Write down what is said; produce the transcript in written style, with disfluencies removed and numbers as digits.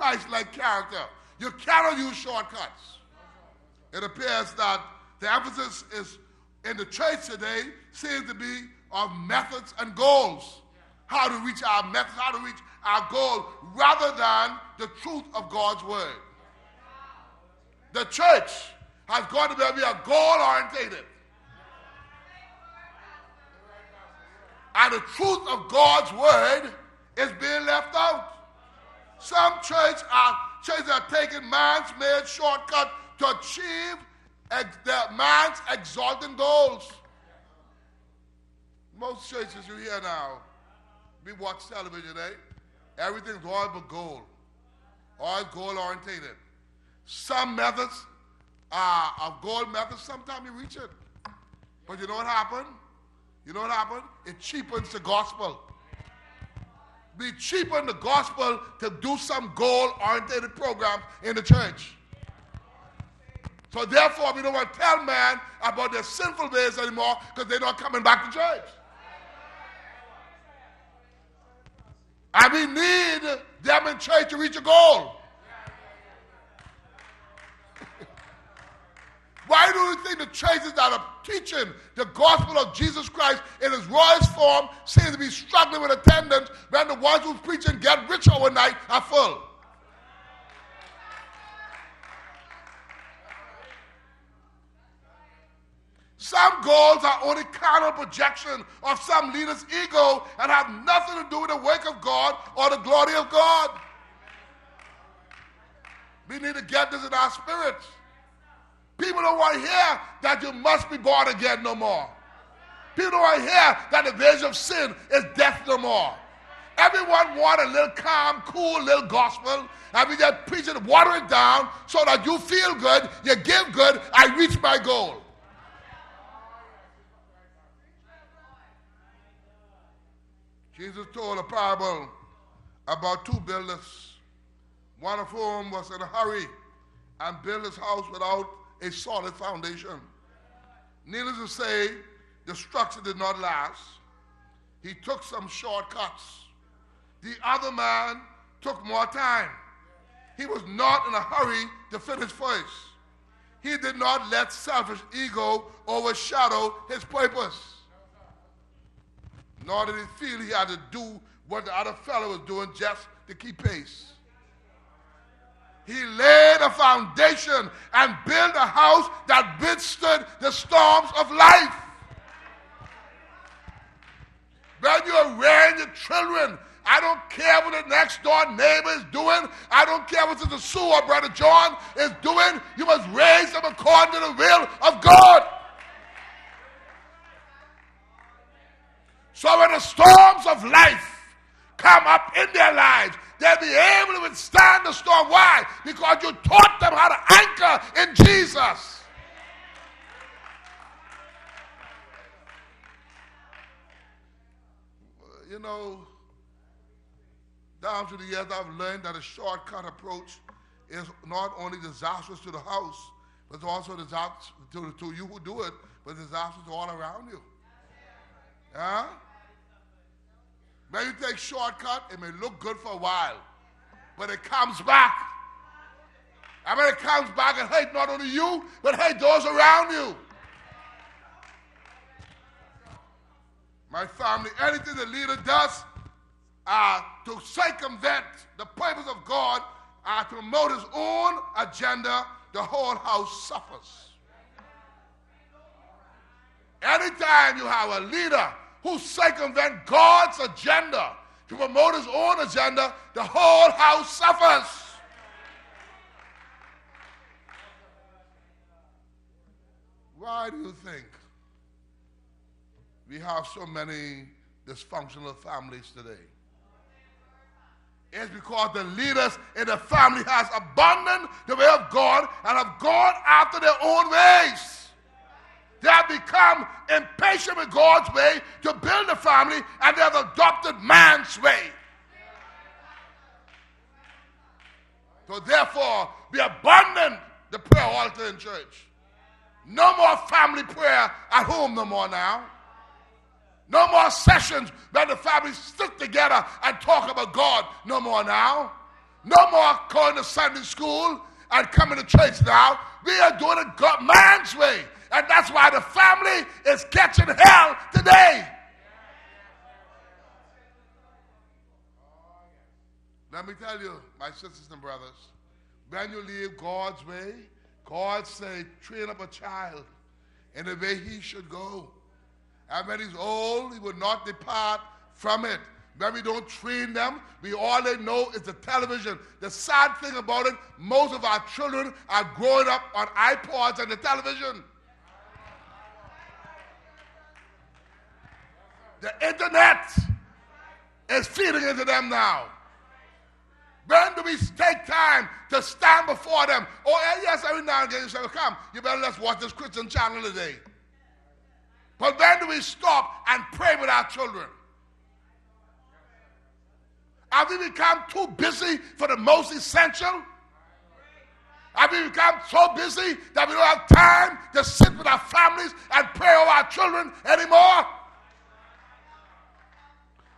Christ-like character. You cannot use shortcuts. It appears that the emphasis is in the church today seems to be of methods and goals. How to reach our methods, how to reach our goal, rather than the truth of God's word. The church has got to be a goal-orientated. And the truth of God's word is being left out. Some churches are taking man's made shortcut to achieve man's exalting goals. Most churches you hear now, we watch television, everything's all but goal. All goal-orientated. Some methods are goal methods, sometimes you reach it. But you know what happened? It cheapens the gospel. We cheapen the gospel to do some goal-oriented programs in the church. So therefore, we don't want to tell man about their sinful ways anymore because they're not coming back to church. And we need them in church to reach a goal. Why do you think the churches that are teaching the gospel of Jesus Christ in its rawest form seem to be struggling with attendance when the ones who's preaching get rich overnight are full? Some goals are only carnal projection of some leader's ego and have nothing to do with the work of God or the glory of God. We need to get this in our spirits. People don't want to hear that you must be born again no more. People don't want to hear that the wage of sin is death no more. Everyone wants a little calm, cool little gospel, and we just preach it, water it down so that you feel good, you give good, I reach my goal. Jesus told a parable about two builders, one of whom was in a hurry and built his house without a solid foundation. Needless to say, the structure did not last. He took some shortcuts. The other man took more time. He was not in a hurry to finish first. He did not let selfish ego overshadow his purpose. Nor did he feel he had to do what the other fellow was doing just to keep pace. He laid a foundation and built a house that withstood the storms of life. When you're rearing your children, I don't care what the next door neighbor is doing. I don't care what Sister Sue or Brother John is doing. You must raise them according to the will of God. So when the storms of life come up in their lives, they'll be able to withstand the storm. Why? Because you taught them how to anchor in Jesus. You know, down through the years, I've learned that a shortcut approach is not only disastrous to the house, but it's also disastrous to you who do it, but disastrous to all around you. Yeah? When you take shortcut, it may look good for a while, but it comes back. And when it comes back, it hates not only you, but hates those around you. My family, anything the leader does to circumvent the purpose of God, to promote his own agenda, the whole house suffers. Anytime you have a leader who circumvent God's agenda to promote his own agenda, the whole house suffers. Why do you think we have so many dysfunctional families today? It's because the leaders in the family has abandoned the way of God and have gone after their own ways. They have become impatient with God's way to build a family, and they have adopted man's way. So therefore, we abandon the prayer altar in church. No more family prayer at home no more now. No more sessions where the family sit together and talk about God no more now. No more going to Sunday school and coming to church now. We are doing it man's way. And that's why the family is catching hell today. Let me tell you, my sisters and brothers, when you leave God's way, God said, train up a child in the way he should go. And when he's old, he will not depart from it. When we don't train them, all they know is the television. The sad thing about it, most of our children are growing up on iPods and the television. The internet is feeding into them now. When do we take time to stand before them? Oh, yes, every now and again you say, well, come, you better let's watch this Christian channel today. But when do we stop and pray with our children? Have we become too busy for the most essential? Have we become so busy that we don't have time to sit with our families and pray over our children anymore?